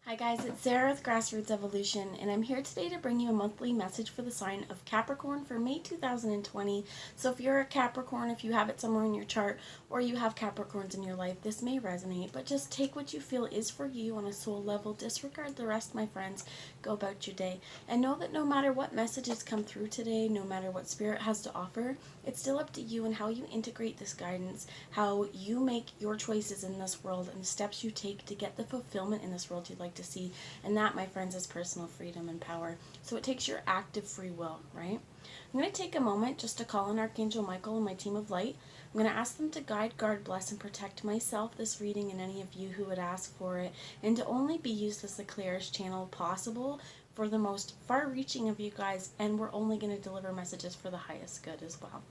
Hi guys, it's Sarah with Grassroots Evolution, and I'm here today to bring you a monthly message for the sign of Capricorn for May 2020. So if you're a Capricorn, if you have it somewhere in your chart, or you have Capricorns in your life, this may resonate, but just take what you feel is for you on a soul level. Disregard the rest, my friends. Go about your day. And know that no matter what messages come through today, no matter what Spirit has to offer, it's still up to you and how you integrate this guidance, how you make your choices in this world, and the steps you take to get the fulfillment in this world you'd like to see. And that, my friends, is personal freedom and power. So it takes your active free will, right? I'm going to take a moment just to call on Archangel Michael and my team of light. I'm going to ask them to guide, guard, bless, and protect myself, this reading, and any of you who would ask for it, and to only be used as the clearest channel possible for the most far-reaching of you guys, and we're only going to deliver messages for the highest good as well.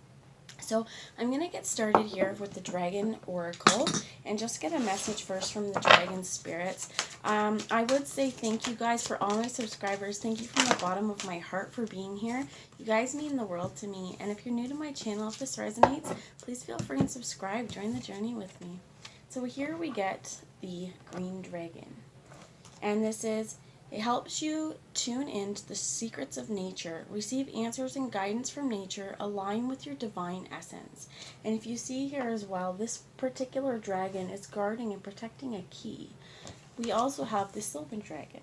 So I'm going to get started here with the Dragon Oracle and just get a message first from the Dragon Spirits. I would say thank you guys for all my subscribers. Thank you from the bottom of my heart for being here. You guys mean the world to me. And if you're new to my channel, if this resonates, please feel free and subscribe. Join the journey with me. So here we get the Green Dragon. And this is, it helps you tune into the secrets of nature, receive answers and guidance from nature, align with your divine essence. And if you see here as well, this particular dragon is guarding and protecting a key. We also have the silver dragon,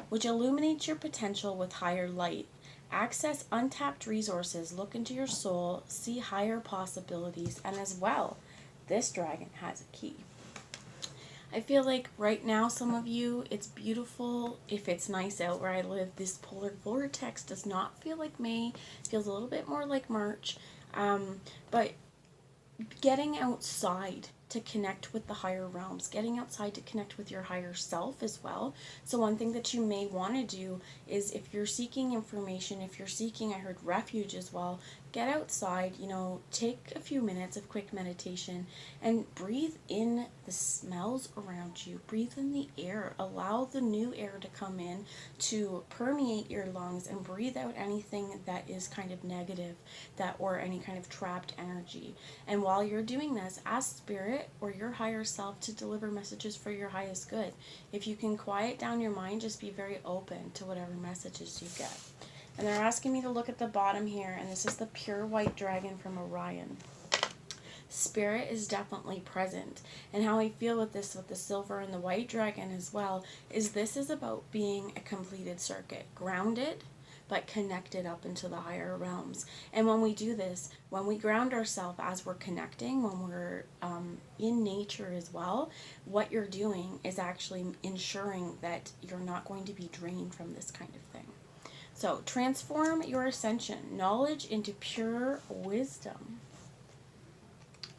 which illuminates your potential with higher light. Access untapped resources, look into your soul, see higher possibilities, and as well, this dragon has a key. I feel like right now, some of you, it's beautiful. If it's nice out where I live, this polar vortex does not feel like May. It feels a little bit more like March. But getting outside to connect with the higher realms, getting outside to connect with your higher self as well. So one thing that you may want to do is, if you're seeking information, if you're seeking, I heard, refuge as well, get outside, take a few minutes of quick meditation and breathe in the smells around you. Breathe in the air. Allow the new air to come in to permeate your lungs, and breathe out anything that is kind of negative, or any kind of trapped energy. And while you're doing this, ask Spirit or your higher self to deliver messages for your highest good. If you can quiet down your mind, just be very open to whatever messages you get. And they're asking me to look at the bottom here, and this is the pure white dragon from Orion. Spirit is definitely present. And how I feel with this, with the silver and the white dragon as well, is this is about being a completed circuit, grounded, but connected up into the higher realms. And when we do this, when we ground ourselves as we're connecting, when we're in nature as well, what you're doing is actually ensuring that you're not going to be drained from this kind of thing. So transform your ascension, knowledge into pure wisdom.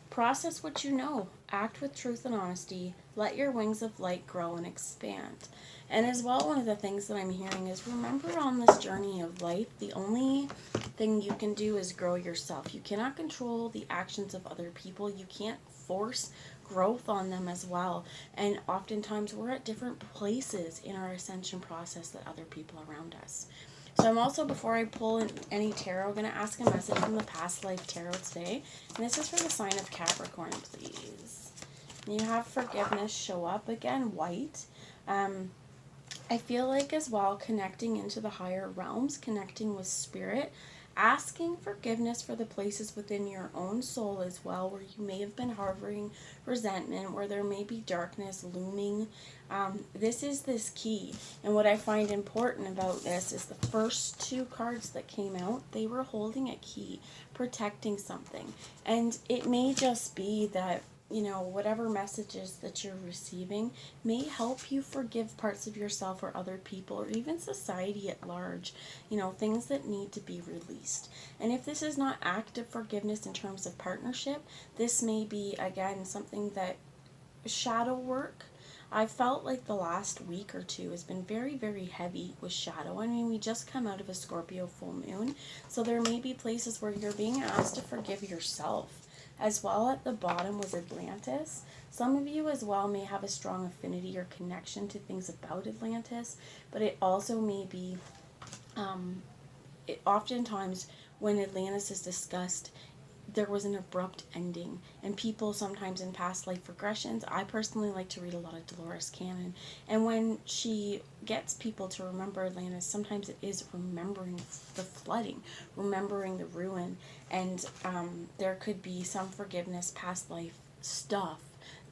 Process what you know. Act with truth and honesty. Let your wings of light grow and expand. And as well, one of the things that I'm hearing is, remember, on this journey of life, the only thing you can do is grow yourself. You cannot control the actions of other people. You can't force growth on them as well. And oftentimes we're at different places in our ascension process than other people around us. So I'm also, before I pull in any tarot, going to ask a message from the Past Life Tarot today. And this is for the sign of Capricorn, please. And you have forgiveness show up again, white. I feel like as well, connecting into the higher realms, connecting with Spirit, asking forgiveness for the places within your own soul as well where you may have been harboring resentment, where there may be darkness looming. This is this key. And what I find important about this is the first two cards that came out, they were holding a key, protecting something. And it may just be that, whatever messages that you're receiving may help you forgive parts of yourself or other people, or even society at large, things that need to be released. And if this is not active forgiveness in terms of partnership, this may be, again, something that shadow work. I felt like the last week or two has been very, very heavy with shadow. I mean, we just come out of a Scorpio full moon, so there may be places where you're being asked to forgive yourself. As well, at the bottom was Atlantis. Some of you as well may have a strong affinity or connection to things about Atlantis, but it also may be, oftentimes when Atlantis is discussed, there was an abrupt ending. And people sometimes in past life regressions, I personally like to read a lot of Dolores Cannon, and when she gets people to remember Atlantis, sometimes it is remembering the flooding, remembering the ruin, and there could be some forgiveness, past life stuff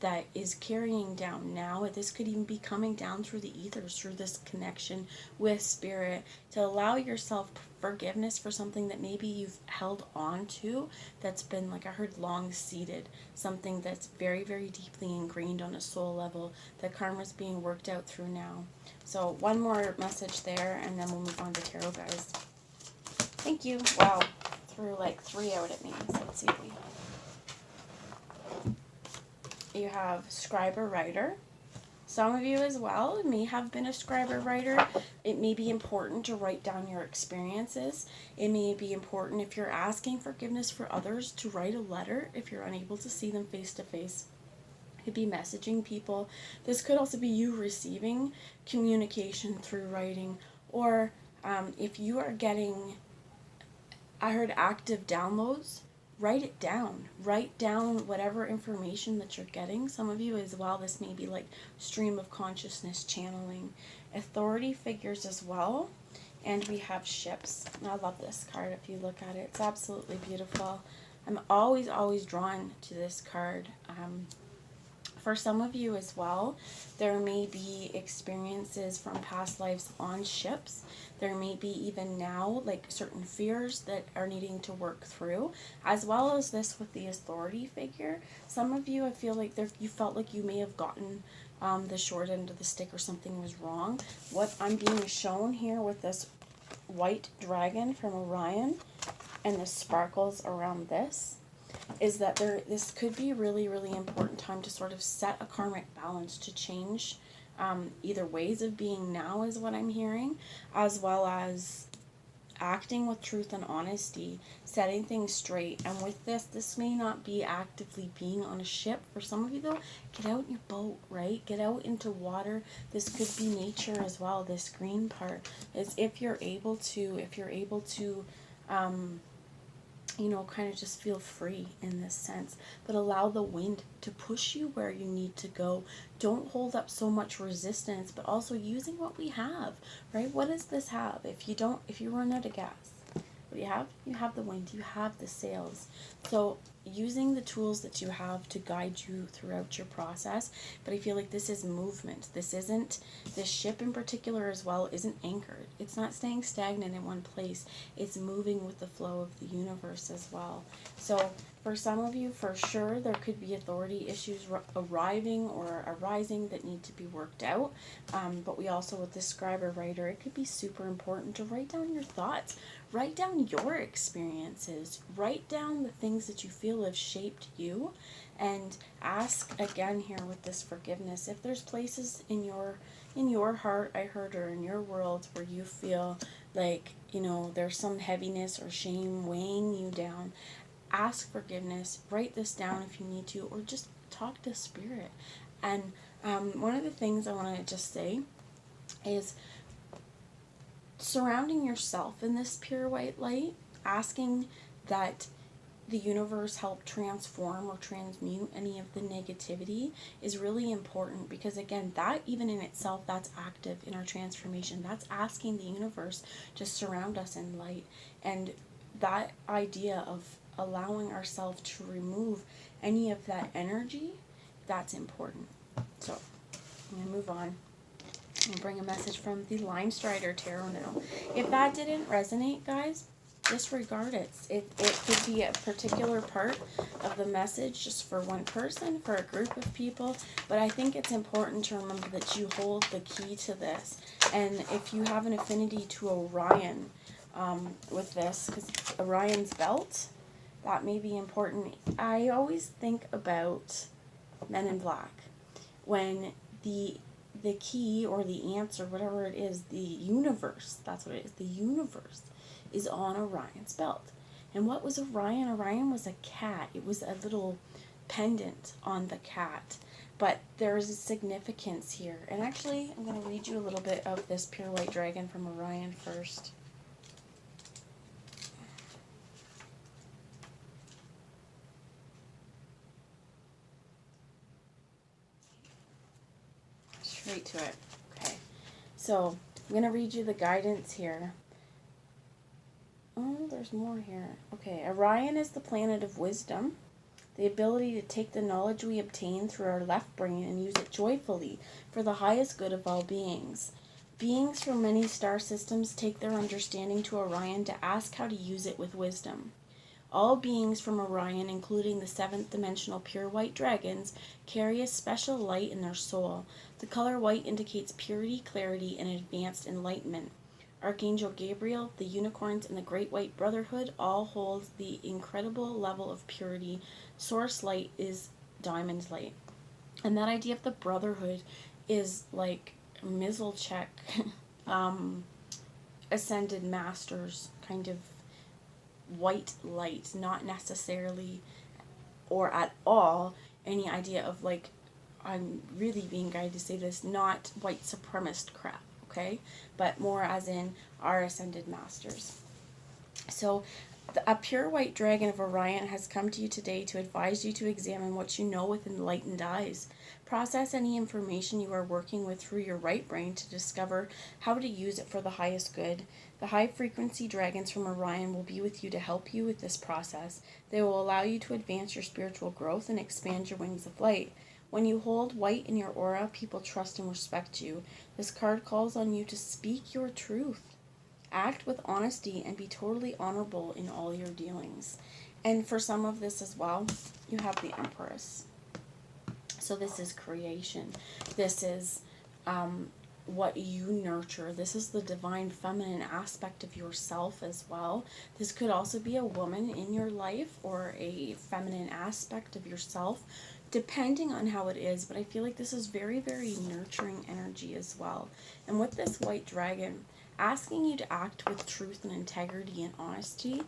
that is carrying down now. This could even be coming down through the ethers, through this connection with spirit, to allow yourself forgiveness for something that maybe you've held on to, that's been, like I heard, long seated, something that's very, very deeply ingrained on a soul level, that karma's being worked out through now. So one more message there, and then we'll move on to tarot, guys. Thank you. Wow, threw like 3 out at me. So let's see what we have. You have scribe or writer. Some of you as well may have been a scribe or writer. It may be important to write down your experiences. It may be important, if you're asking forgiveness for others, to write a letter if you're unable to see them face to face. It could be messaging people. This could also be you receiving communication through writing. Or if you are getting, I heard, active downloads, write it down. Write down whatever information that you're getting. Some of you as well, this may be like stream of consciousness channeling. Authority figures as well. And we have ships. And I love this card if you look at it. It's absolutely beautiful. I'm always drawn to this card. For some of you as well, there may be experiences from past lives on ships. There may be even now like certain fears that are needing to work through, as well as this with the authority figure. Some of you, I feel like you felt like you may have gotten the short end of the stick, or something was wrong. What I'm being shown here with this white dragon from Orion and the sparkles around this is that this could be a really, really important time to sort of set a karmic balance, to change either ways of being now, is what I'm hearing, as well as acting with truth and honesty, setting things straight. And with this may not be actively being on a ship. For some of you though, get out in your boat, right? Get out into water. This could be nature as well. This green part is if you're able to, you know, kind of just feel free in this sense, but allow the wind to push you where you need to go. Don't hold up so much resistance, but also using what we have, right? What does this have? If you run out of gas, what do you have? You have the wind, you have the sails. So using the tools that you have to guide you throughout your process. But I feel like this is movement. This ship in particular as well isn't anchored. It's not staying stagnant in one place. It's moving with the flow of the universe as well. So for some of you, for sure, there could be authority issues arriving or arising that need to be worked out. But we also, with this scribe or writer, it could be super important to write down your thoughts. Write down your experiences. Write down the things that you feel have shaped you. And ask again here with this forgiveness, if there's places in your heart, I heard, or in your world where you feel like, you know, there's some heaviness or shame weighing you down. Ask forgiveness, write this down if you need to, or just talk to spirit. And one of the things I want to just say is surrounding yourself in this pure white light, asking that the universe help transform or transmute any of the negativity is really important, because again, that even in itself, that's active in our transformation. That's asking the universe to surround us in light. And that idea of allowing ourselves to remove any of that energy, that's important. So I'm going to move on and bring a message from the Line Strider Tarot now. If that didn't resonate, guys, disregard it. It could be a particular part of the message just for one person, for a group of people, but I think it's important to remember that you hold the key to this. And if you have an affinity to Orion with this, because Orion's belt, that may be important. I always think about Men in Black. When the key or the answer, whatever it is, the universe, that's what it is, the universe is on Orion's belt. And what was Orion? Orion was a cat. It was a little pendant on the cat. But there's a significance here. And actually, I'm going to read you a little bit of this pure white dragon from Orion first. right to it. Okay. So, I'm going to read you the guidance here. Oh, there's more here. Okay. Orion is the planet of wisdom, the ability to take the knowledge we obtain through our left brain and use it joyfully for the highest good of all beings. Beings from many star systems take their understanding to Orion to ask how to use it with wisdom. All beings from Orion, including the seventh dimensional pure white dragons, carry a special light in their soul. The color white indicates purity, clarity, and advanced enlightenment. Archangel Gabriel, the unicorns, and the Great White Brotherhood all hold the incredible level of purity. Source light is diamond light. And that idea of the brotherhood is like Mizalchek, ascended masters kind of white light, not necessarily or at all any idea of like, I'm really being guided to say this, not white supremacist crap, okay? But more as in our ascended masters. So a pure white dragon of Orion has come to you today to advise you to examine what you know with enlightened eyes. Process any information you are working with through your right brain to discover how to use it for the highest good. The high-frequency dragons from Orion will be with you to help you with this process. They will allow you to advance your spiritual growth and expand your wings of light. When you hold white in your aura, people trust and respect you. This card calls on you to speak your truth. Act with honesty and be totally honorable in all your dealings. And for some of this as well, you have the Empress. So this is creation. This is what you nurture. This is the divine feminine aspect of yourself as well. This could also be a woman in your life or a feminine aspect of yourself, depending on how it is. But I feel like this is very, very nurturing energy as well. And with this white dragon, asking you to act with truth and integrity and honesty,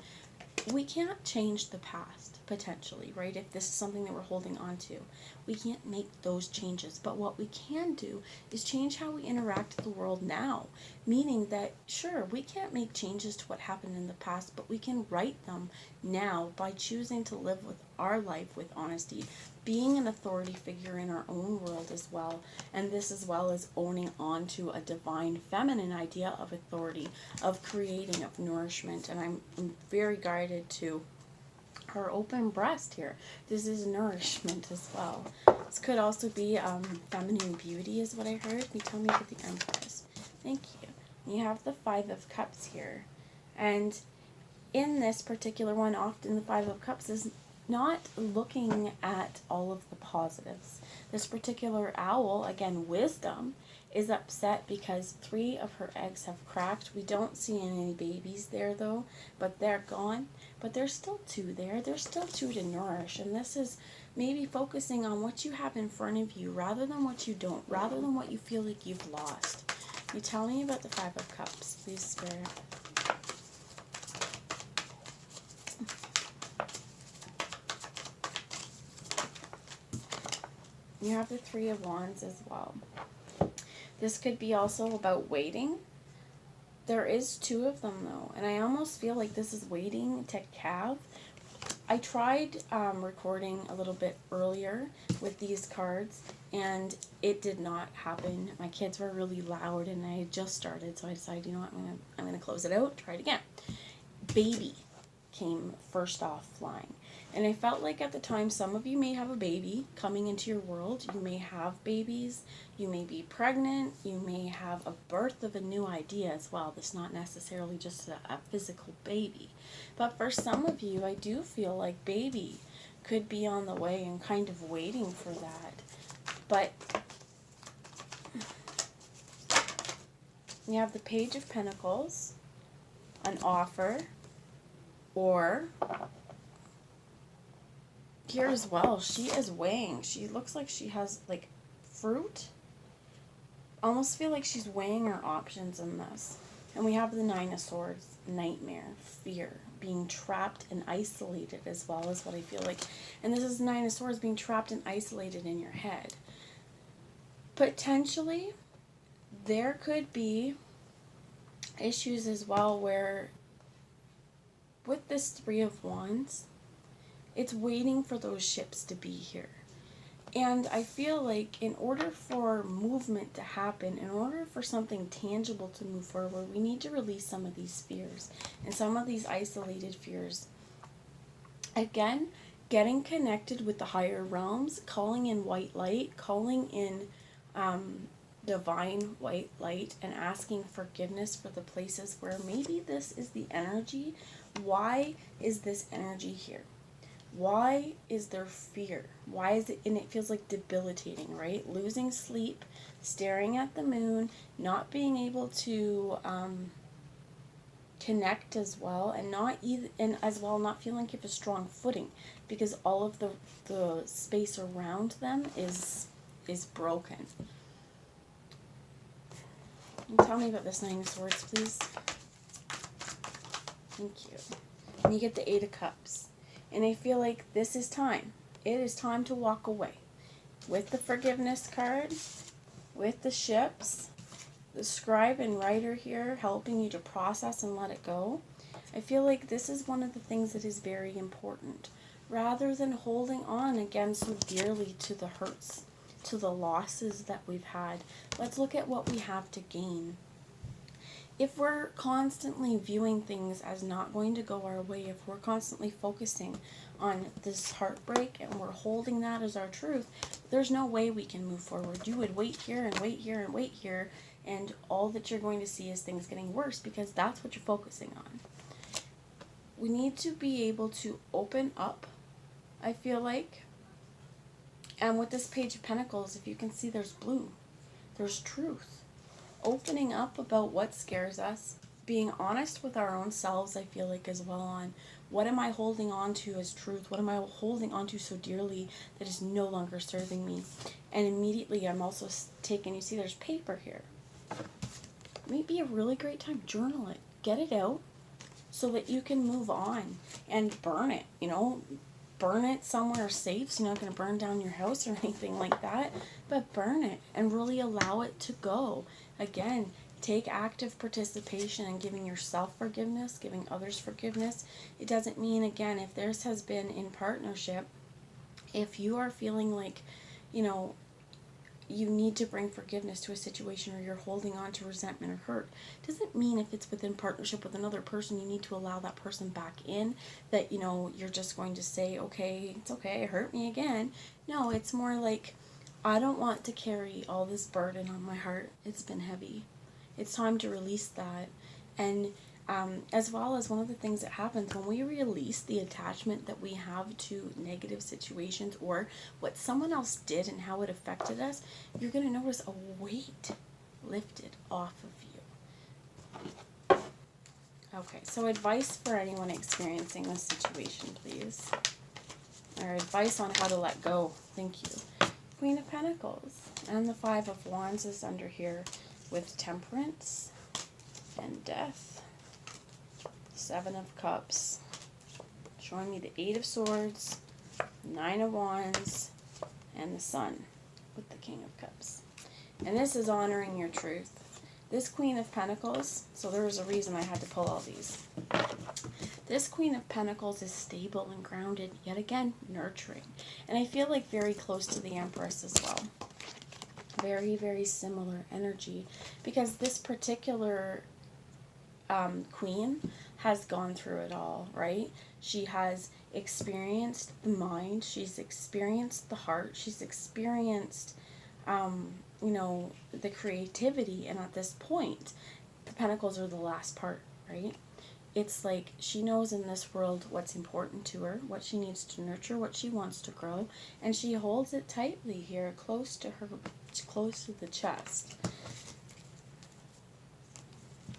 we can't change the past, potentially, right? If this is something that we're holding on to, we can't make those changes. But what we can do is change how we interact with the world now. Meaning that, sure, we can't make changes to what happened in the past, but we can right them now by choosing to live with our life with honesty, being an authority figure in our own world as well, and this as well as owning on to a divine feminine idea of authority, of creating, of nourishment. And I'm very guided to her open breast here. This is nourishment as well. This could also be feminine beauty is what I heard. You tell me about the Empress. Thank you. You have the Five of Cups here. And in this particular one, often the Five of Cups is not looking at all of the positives. This particular owl, again, wisdom, is upset because 3 of her eggs have cracked. We don't see any babies there though, but they're gone. But there's still 2 there. There's still 2 to nourish. And this is maybe focusing on what you have in front of you rather than what you don't, rather than what you feel like you've lost. You tell me about the Five of Cups, please, Spirit. You have the Three of Wands as well. This could be also about waiting. There is 2 of them though, and I almost feel like this is waiting to calve. I tried recording a little bit earlier with these cards, and it did not happen. My kids were really loud, and I had just started, so I decided, you know what, I'm gonna close it out, try it again. Baby came first off flying. And I felt like at the time, some of you may have a baby coming into your world. You may have babies. You may be pregnant. You may have a birth of a new idea as well. That's not necessarily just a physical baby. But for some of you, I do feel like baby could be on the way and kind of waiting for that. But you have the Page of Pentacles, an offer, or here as well, she is weighing. She looks like she has like fruit. Almost feel like she's weighing her options in this. And we have the Nine of Swords, nightmare, fear, being trapped and isolated as well as what I feel like. And this is Nine of Swords, being trapped and isolated in your head. Potentially, there could be issues as well where with this Three of Wands, it's waiting for those ships to be here. And I feel like in order for movement to happen, in order for something tangible to move forward, we need to release some of these fears and some of these isolated fears. Again, getting connected with the higher realms, calling in white light, calling in divine white light, and asking forgiveness for the places where maybe this is the energy. Why is this energy here? Why is there fear? Why is it, and it feels like debilitating, right? Losing sleep, staring at the moon, not being able to connect as well, and not either, and as well not feeling like you have a strong footing, because all of the space around them is broken. Tell me about this Nine of Swords, please. Thank you. And you get the Eight of Cups. And I feel like this is time. It is time to walk away. With the forgiveness card, with the ships, the scribe and writer here helping you to process and let it go. I feel like this is one of the things that is very important. Rather than holding on again so dearly to the hurts, to the losses that we've had, let's look at what we have to gain. If we're constantly viewing things as not going to go our way, if we're constantly focusing on this heartbreak and we're holding that as our truth, there's no way we can move forward. You would wait here and wait here and wait here, and all that you're going to see is things getting worse, because that's what you're focusing on. We need to be able to open up, I feel like. And with this Page of Pentacles, if you can see, there's blue. There's truth. Opening up about what scares us, being honest with our own selves, I feel like, as well, on what am I holding on to as truth, what am I holding on to so dearly that is no longer serving me. And immediately I'm also taking, you see there's paper here. It may be a really great time, journal it, get it out so that you can move on, and burn it, burn it somewhere safe, so you're not going to burn down your house or anything like that, but burn it and really allow it to go. Again, take active participation in giving yourself forgiveness, giving others forgiveness. It doesn't mean, again, if this has been in partnership, if you are feeling like, you need to bring forgiveness to a situation, or you're holding on to resentment or hurt, doesn't mean if it's within partnership with another person, you need to allow that person back in, that, you're just going to say, okay, it's okay, it hurt me again. No, it's more like, I don't want to carry all this burden on my heart. It's been heavy. It's time to release that. And as well as, one of the things that happens when we release the attachment that we have to negative situations or what someone else did and how it affected us, you're going to notice a weight lifted off of you. Okay, so advice for anyone experiencing this situation, please. Or advice on how to let go. Thank you. Queen of Pentacles. And the Five of Wands is under here with Temperance and Death. Seven of Cups. Showing me the Eight of Swords, Nine of Wands, and the Sun with the King of Cups. And this is honoring your truth. This Queen of Pentacles, so there was a reason I had to pull all these. This Queen of Pentacles is stable and grounded, yet again, nurturing. And I feel like very close to the Empress as well. Very, very similar energy. Because this particular Queen has gone through it all, right? She has experienced the mind. She's experienced the heart. She's experienced, the creativity. And at this point, the Pentacles are the last part, right? It's like she knows in this world what's important to her, what she needs to nurture, what she wants to grow, and she holds it tightly here, close to the chest.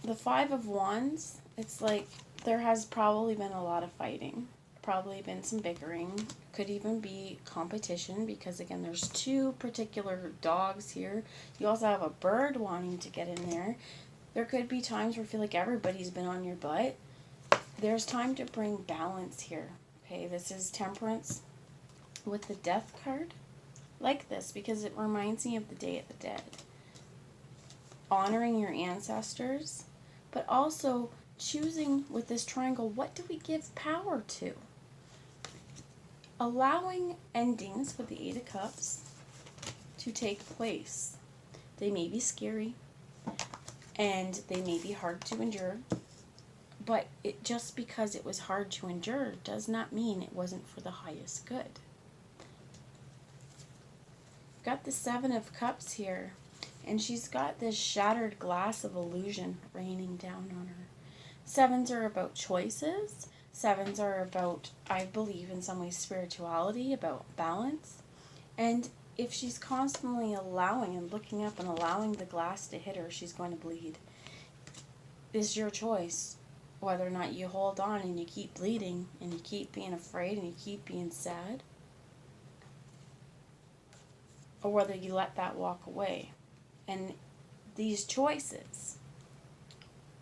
The Five of Wands, it's like there has probably been a lot of fighting, probably been some bickering, could even be competition, because again, there's two particular dogs here. You also have a bird wanting to get in there. There could be times where I feel like everybody's been on your butt. There's time to bring balance here. Okay, this is Temperance with the Death card. Like this, because it reminds me of the Day of the Dead. Honoring your ancestors, but also choosing with this triangle, what do we give power to? allowing endings with the Eight of Cups to take place. They may be scary and they may be hard to endure, but just because it was hard to endure does not mean it wasn't for the highest good. Got the Seven of Cups here, and she's got this shattered glass of illusion raining down on her. Sevens are about choices. Sevens are about, I believe, in some ways, spirituality, about balance. And if she's constantly allowing and looking up and allowing the glass to hit her, she's going to bleed. It's your choice whether or not you hold on and you keep bleeding and you keep being afraid and you keep being sad, or whether you let that walk away. And these choices,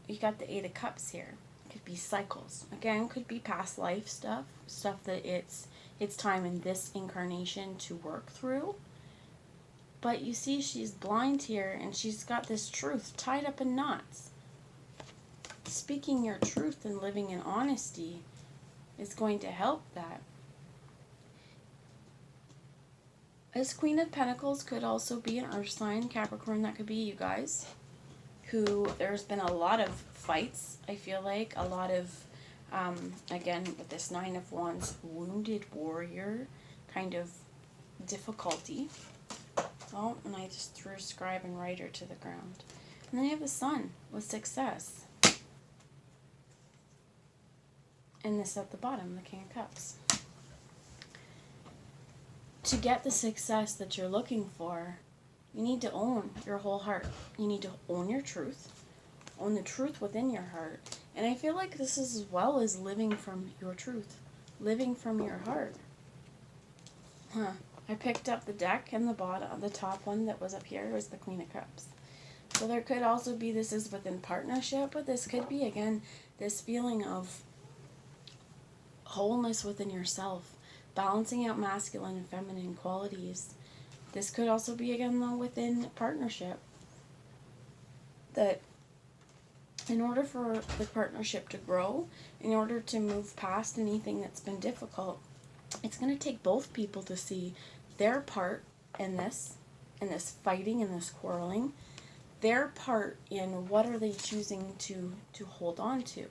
you got the Eight of Cups here. It could be cycles. Again, could be past life stuff that it's time in this incarnation to work through. But you see, she's blind here, and she's got this truth tied up in knots. Speaking your truth and living in honesty is going to help that. This Queen of Pentacles could also be an earth sign, Capricorn. That could be you guys, who there's been a lot of fights, I feel like. A lot of, again, with this Nine of Wands, wounded warrior kind of difficulty. Oh, and I just threw scribe and writer to the ground. And then you have the Sun with success. And this at the bottom, the King of Cups. To get the success that you're looking for, you need to own your whole heart. You need to own your truth. Own the truth within your heart. And I feel like this is as well as living from your truth. Living from your heart. I picked up the deck, and the top one that was up here was the Queen of Cups. So there could also be, this is within partnership, but this could be, again, this feeling of wholeness within yourself. Balancing out masculine and feminine qualities. This could also be, again, though, within partnership. That in order for the partnership to grow, in order to move past anything that's been difficult, it's going to take both people to see their part in this fighting, in this quarreling, their part in what are they choosing to hold on to.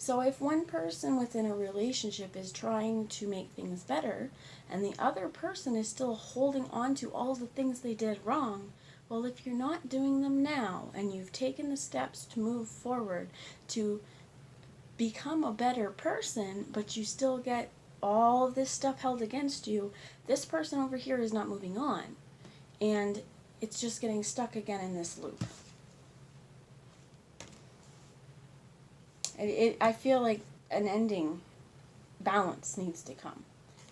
So if one person within a relationship is trying to make things better, and the other person is still holding on to all the things they did wrong, well, if you're not doing them now, and you've taken the steps to move forward, to become a better person, but you still get all of this stuff held against you, this person over here is not moving on. And it's just getting stuck again in this loop. I feel like an ending, balance needs to come.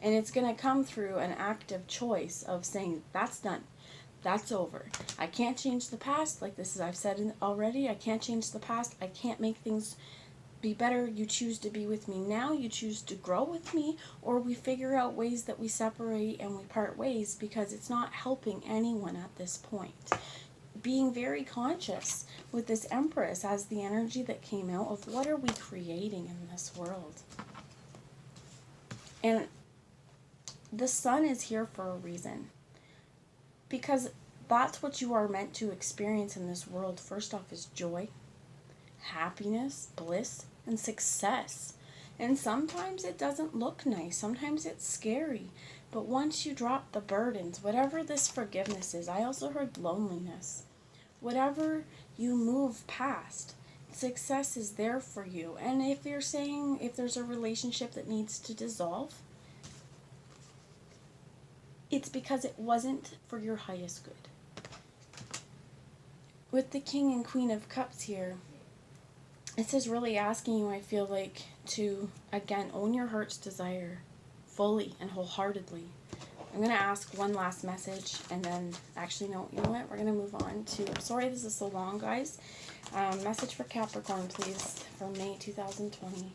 And it's going to come through an active choice of saying, that's done. That's over. I can't change the past. Like this is, I've said already, I can't change the past. I can't make things be better. You choose to be with me now. You choose to grow with me. Or we figure out ways that we separate and we part ways, because it's not helping anyone at this point. Being very conscious with this Empress as the energy that came out of what are we creating in this world. And the Sun is here for a reason, because that's what you are meant to experience in this world. First off is joy, happiness, bliss, and success. And sometimes it doesn't look nice, sometimes it's scary, but once you drop the burdens, whatever this forgiveness is, I also heard loneliness. Whatever you move past, success is there for you. And if you're saying, if there's a relationship that needs to dissolve, it's because it wasn't for your highest good. With the King and Queen of Cups here, this is really asking you, I feel like, to, again, own your heart's desire fully and wholeheartedly. I'm going to ask one last message, and then, actually, no, you know what, we're going to move on to, I'm sorry this is so long, guys. Message for Capricorn, please, for May 2020.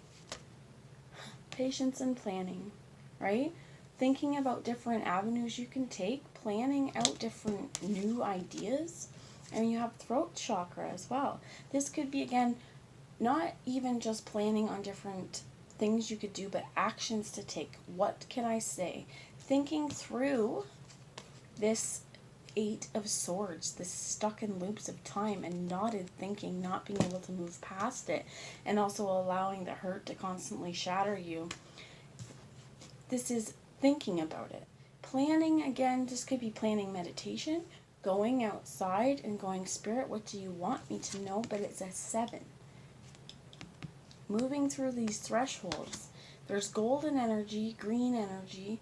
Patience and planning, right? Thinking about different avenues you can take, planning out different new ideas, and you have throat chakra as well. This could be, again, not even just planning on different things you could do, but actions to take. What can I say? Thinking through this Eight of Swords, this stuck in loops of time and knotted thinking, not being able to move past it, and also allowing the hurt to constantly shatter you. This is thinking about it. Planning, again, this could be planning meditation, going outside and going, Spirit, what do you want me to know? But it's a 7. Moving through these thresholds. There's golden energy, green energy.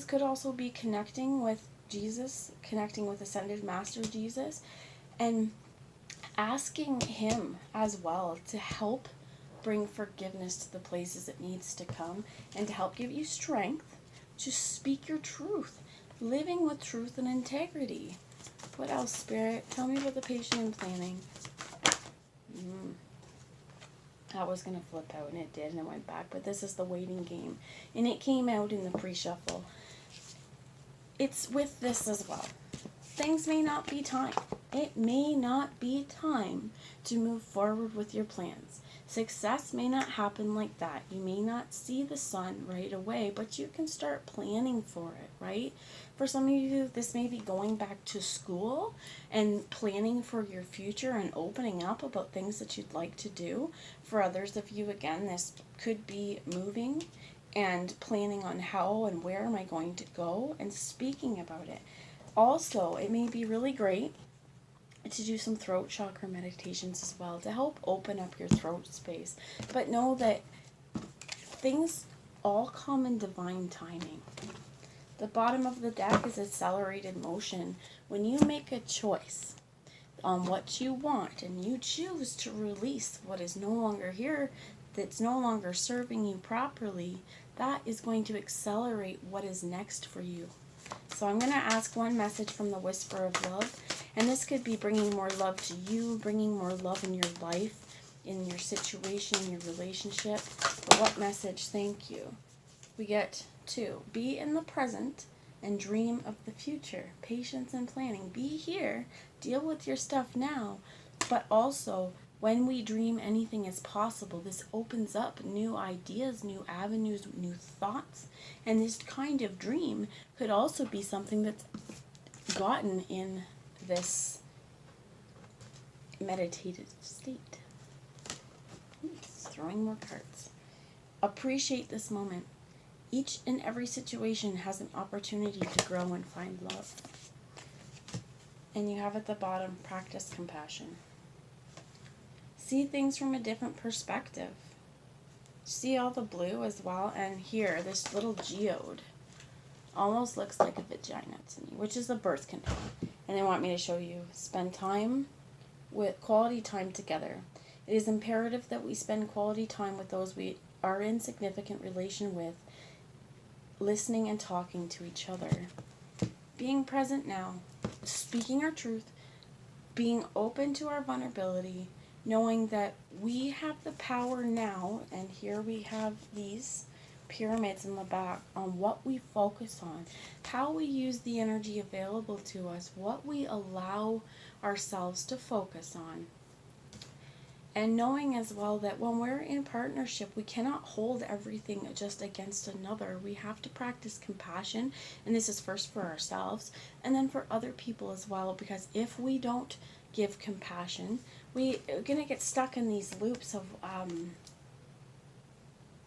Could also be connecting with Jesus, connecting with Ascended Master Jesus, and asking him as well to help bring forgiveness to the places it needs to come, and to help give you strength to speak your truth, living with truth and integrity. What else, Spirit? Tell me about the patient and planning. I was going to flip out, and it did, and it went back, but this is the waiting game, and it came out in the pre-shuffle. It's with this as well. Things may not be time. It may not be time to move forward with your plans. Success may not happen like that. You may not see the sun right away, but you can start planning for it, right? For some of you, this may be going back to school and planning for your future and opening up about things that you'd like to do. For others of you, again, this could be moving and planning on how and where am I going to go and speaking about it. Also, it may be really great to do some throat chakra meditations as well to help open up your throat space. But know that things all come in divine timing. The bottom of the deck is accelerated motion. When you make a choice on what you want and you choose to release what is no longer here, that's no longer serving you properly, that is going to accelerate what is next for you. So I'm going to ask one message from the Whisper of Love, and this could be bringing more love to you, bringing more love in your life, in your situation, in your relationship. But what message? Thank you. We get 2. Be in the present and dream of the future. Patience and planning. Be here. Deal with your stuff now. But also, when we dream anything is possible, this opens up new ideas, new avenues, new thoughts. And this kind of dream could also be something that's gotten in this meditative state. Throwing more cards. Appreciate this moment. Each and every situation has an opportunity to grow and find love. And you have at the bottom, practice compassion. See things from a different perspective. See all the blue as well, and here, this little geode almost looks like a vagina to me, which is a birth canal. And they want me to show you, spend time with quality time together. It is imperative that we spend quality time with those we are in significant relation with, listening and talking to each other. Being present now, speaking our truth, being open to our vulnerability, knowing that we have the power now, and here we have these pyramids in the back, on what we focus on, how we use the energy available to us, what we allow ourselves to focus on. And knowing as well that when we're in partnership, we cannot hold everything just against another. We have to practice compassion, and this is first for ourselves, and then for other people as well, because if we don't give compassion, we're going to get stuck in these loops of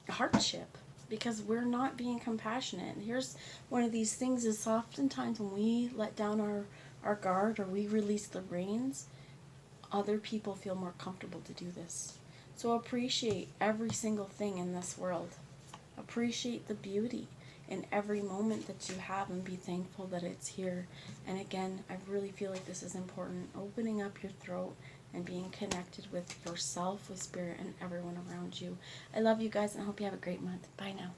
hardship, because we're not being compassionate. And here's one of these things is oftentimes when we let down our guard or we release the reins, other people feel more comfortable to do this. So appreciate every single thing in this world. Appreciate the beauty in every moment that you have and be thankful that it's here. And again, I really feel like this is important. Opening up your throat and being connected with yourself, with spirit, and everyone around you. I love you guys and I hope you have a great month. Bye now.